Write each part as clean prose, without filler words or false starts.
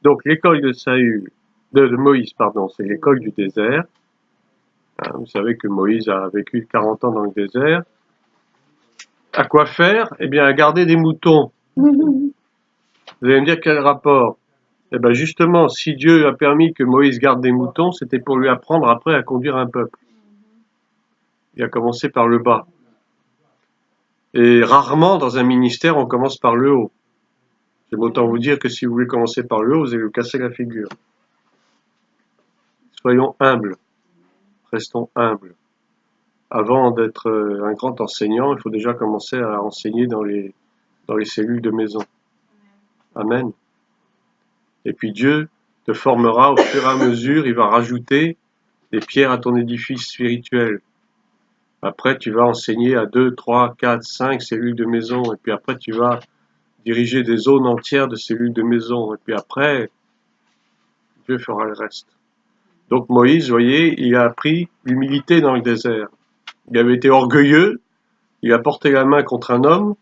Donc l'école de Saül, de Moïse, pardon, c'est l'école du désert. Hein, vous savez que Moïse a vécu 40 ans dans le désert. À quoi faire? Eh bien, à garder des moutons. Vous allez me dire quel rapport? Eh bien, justement, si Dieu a permis que Moïse garde des moutons, c'était pour lui apprendre après à conduire un peuple. Il a commencé par le bas. Et rarement, dans un ministère, on commence par le haut. J'aime autant vous dire que si vous voulez commencer par le haut, vous allez vous casser la figure. Soyons humbles. Restons humbles. Avant d'être un grand enseignant, il faut déjà commencer à enseigner dans les cellules de maison. Amen. Et puis Dieu te formera au fur et à mesure, il va rajouter des pierres à ton édifice spirituel. Après, tu vas enseigner à 2, 3, 4, 5 cellules de maison. Et puis après, tu vas diriger des zones entières de cellules de maison. Et puis après, Dieu fera le reste. Donc Moïse, vous voyez, il a appris l'humilité dans le désert. Il avait été orgueilleux, il a porté la main contre un homme,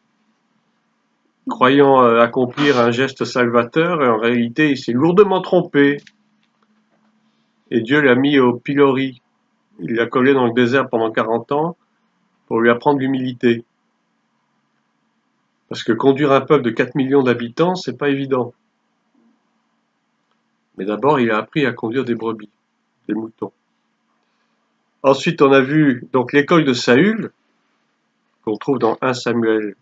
croyant accomplir un geste salvateur, et en réalité, il s'est lourdement trompé. Et Dieu l'a mis au pilori. Il l'a collé dans le désert pendant 40 ans pour lui apprendre l'humilité. Parce que conduire un peuple de 4 millions d'habitants, c'est pas évident. Mais d'abord, il a appris à conduire des brebis, des moutons. Ensuite, on a vu donc l'école de Saül, qu'on trouve dans 1 Samuel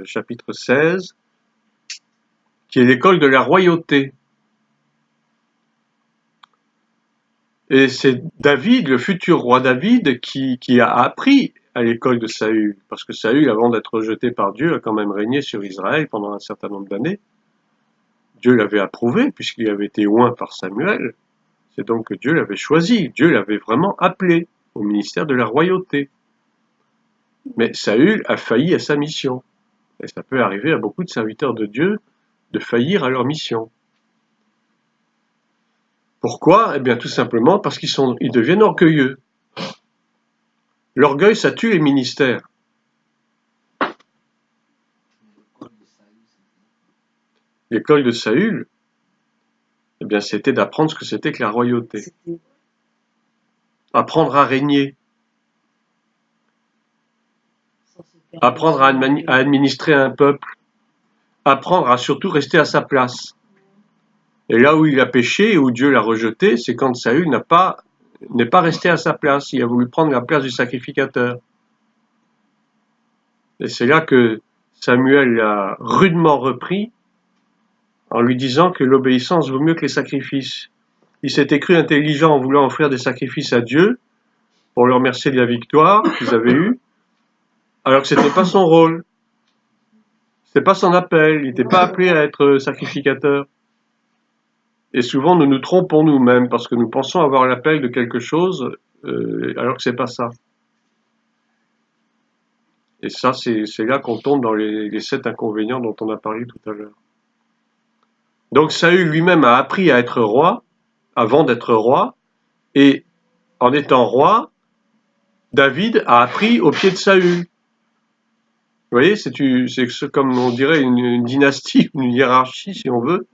chapitre 16, qui est l'école de la royauté. Et c'est David, le futur roi David, qui a appris à l'école de Saül. Parce que Saül, avant d'être rejeté par Dieu, a quand même régné sur Israël pendant un certain nombre d'années. Dieu l'avait approuvé, puisqu'il avait été oint par Samuel. C'est donc que Dieu l'avait choisi. Dieu l'avait vraiment appelé au ministère de la royauté. Mais Saül a failli à sa mission. Et ça peut arriver à beaucoup de serviteurs de Dieu de faillir à leur mission. Pourquoi? Eh bien, tout simplement parce qu'ils deviennent orgueilleux. L'orgueil, ça tue les ministères. L'école de Saül, eh bien, c'était d'apprendre ce que c'était que la royauté. Apprendre à régner. Apprendre à administrer un peuple. Apprendre à surtout rester à sa place. Et là où il a péché, où Dieu l'a rejeté, c'est quand Saül n'est pas resté à sa place. Il a voulu prendre la place du sacrificateur. Et c'est là que Samuel l'a rudement repris en lui disant que l'obéissance vaut mieux que les sacrifices. Il s'était cru intelligent en voulant offrir des sacrifices à Dieu pour le remercier de la victoire qu'ils avaient eue, alors que c'était pas son rôle. C'était pas son appel. Il n'était pas appelé à être sacrificateur. Et souvent, nous nous trompons nous-mêmes parce que nous pensons avoir l'appel de quelque chose, alors que c'est pas ça. Et ça, c'est là qu'on tombe dans les 7 inconvénients dont on a parlé tout à l'heure. Donc Saül lui-même a appris à être roi, avant d'être roi, et en étant roi, David a appris au pied de Saül. Vous voyez, c'est comme on dirait une dynastie, une hiérarchie si on veut.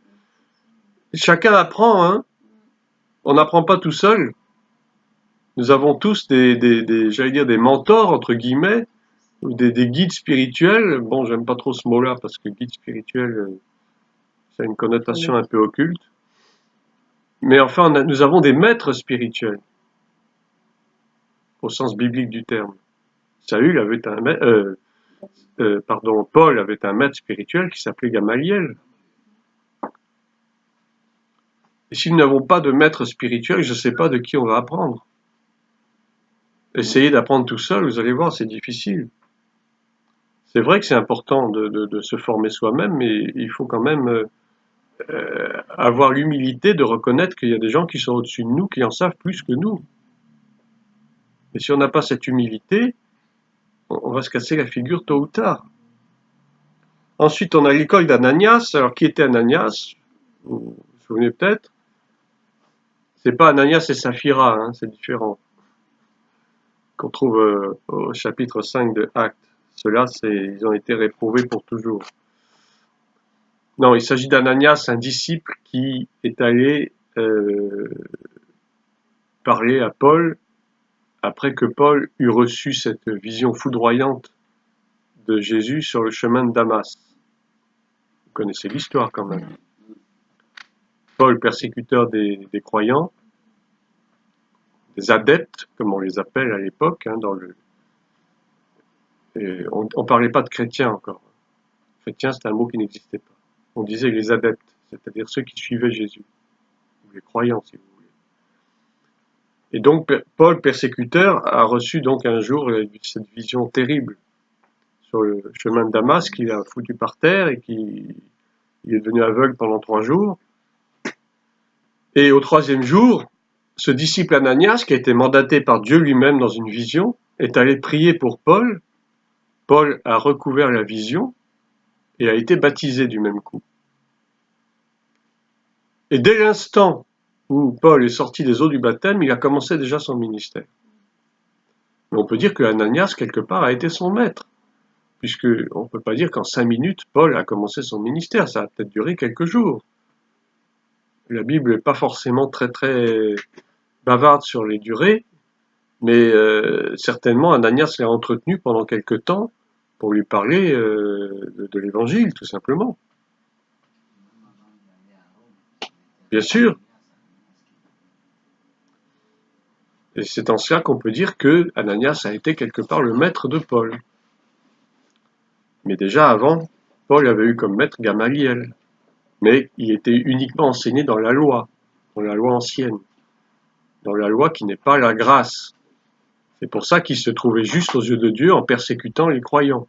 Chacun apprend, hein. On n'apprend pas tout seul. Nous avons tous j'allais dire des mentors, entre guillemets, ou des guides spirituels. Bon, j'aime pas trop ce mot-là parce que guide spirituel, ça a une connotation un peu occulte. Mais enfin, nous avons des maîtres spirituels, au sens biblique du terme. Paul avait un maître spirituel qui s'appelait Gamaliel. Et si nous n'avons pas de maître spirituel, je ne sais pas de qui on va apprendre. Essayez d'apprendre tout seul, vous allez voir, c'est difficile. C'est vrai que c'est important de se former soi-même, mais il faut quand même avoir l'humilité de reconnaître qu'il y a des gens qui sont au-dessus de nous, qui en savent plus que nous. Et si on n'a pas cette humilité, on va se casser la figure tôt ou tard. Ensuite, on a l'école d'Ananias. Alors, qui était Ananias? Vous vous souvenez peut-être? C'est pas Ananias et Saphira, hein, c'est différent. Qu'on trouve au chapitre 5 de Actes. Ceux-là, ils ont été réprouvés pour toujours. Non, il s'agit d'Ananias, un disciple qui est allé parler à Paul après que Paul eut reçu cette vision foudroyante de Jésus sur le chemin de Damas. Vous connaissez l'histoire quand même. Paul, persécuteur des croyants, des adeptes, comme on les appelle à l'époque, hein, on ne parlait pas de chrétiens encore. Chrétiens, c'est un mot qui n'existait pas. On disait les adeptes, c'est-à-dire ceux qui suivaient Jésus, ou les croyants, si vous voulez. Et donc, Paul, persécuteur, a reçu donc un jour cette vision terrible sur le chemin de Damas, qu'il a foutu par terre et qu'il est devenu aveugle pendant 3 jours. Et au 3e jour, ce disciple Ananias, qui a été mandaté par Dieu lui-même dans une vision, est allé prier pour Paul. Paul a recouvert la vision et a été baptisé du même coup. Et dès l'instant où Paul est sorti des eaux du baptême, il a commencé déjà son ministère. Mais on peut dire que Ananias, quelque part, a été son maître, puisque on ne peut pas dire qu'en 5 minutes, Paul a commencé son ministère. Ça a peut-être duré quelques jours. La Bible n'est pas forcément très bavarde sur les durées, mais certainement Ananias l'a entretenu pendant quelque temps pour lui parler de l'évangile, tout simplement. Bien sûr. Et c'est en cela qu'on peut dire que Ananias a été quelque part le maître de Paul. Mais déjà avant, Paul avait eu comme maître Gamaliel. Mais il était uniquement enseigné dans la loi ancienne, dans la loi qui n'est pas la grâce. C'est pour ça qu'il se trouvait juste aux yeux de Dieu en persécutant les croyants.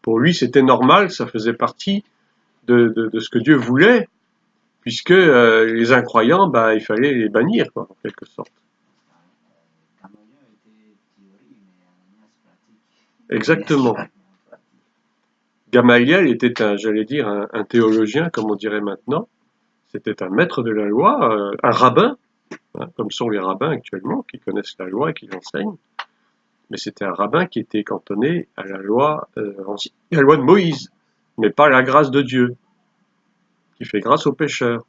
Pour lui, c'était normal, ça faisait partie de ce que Dieu voulait, puisque les incroyants, il fallait les bannir, quoi, en quelque sorte. Exactement. Gamaliel était un théologien, comme on dirait maintenant. C'était un maître de la loi, un rabbin, hein, comme sont les rabbins actuellement, qui connaissent la loi et qui l'enseignent. Mais c'était un rabbin qui était cantonné à la loi de Moïse, mais pas à la grâce de Dieu, qui fait grâce aux pécheurs.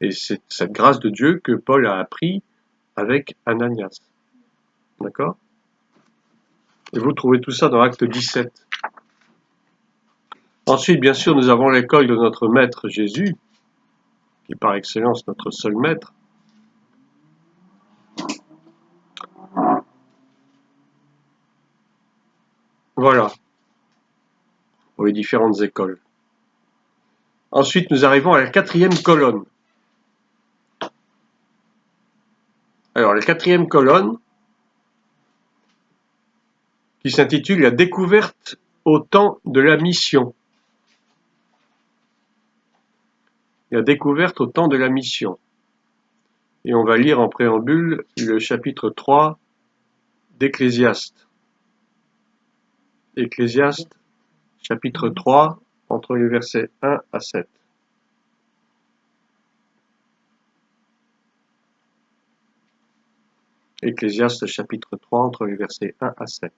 Et c'est cette grâce de Dieu que Paul a appris avec Ananias. D'accord ? Et vous trouvez tout ça dans Acte 17. Ensuite, bien sûr, nous avons l'école de notre maître Jésus, qui est par excellence notre seul maître. Voilà, pour les différentes écoles. Ensuite, nous arrivons à la 4e colonne. Alors, la 4e colonne, qui s'intitule « La découverte au temps de la mission ». La découverte au temps de la mission. Et on va lire en préambule le chapitre 3 d'Ecclésiaste. Ecclésiaste, chapitre 3, entre les versets 1 à 7. Ecclésiaste, chapitre 3, entre les versets 1 à 7.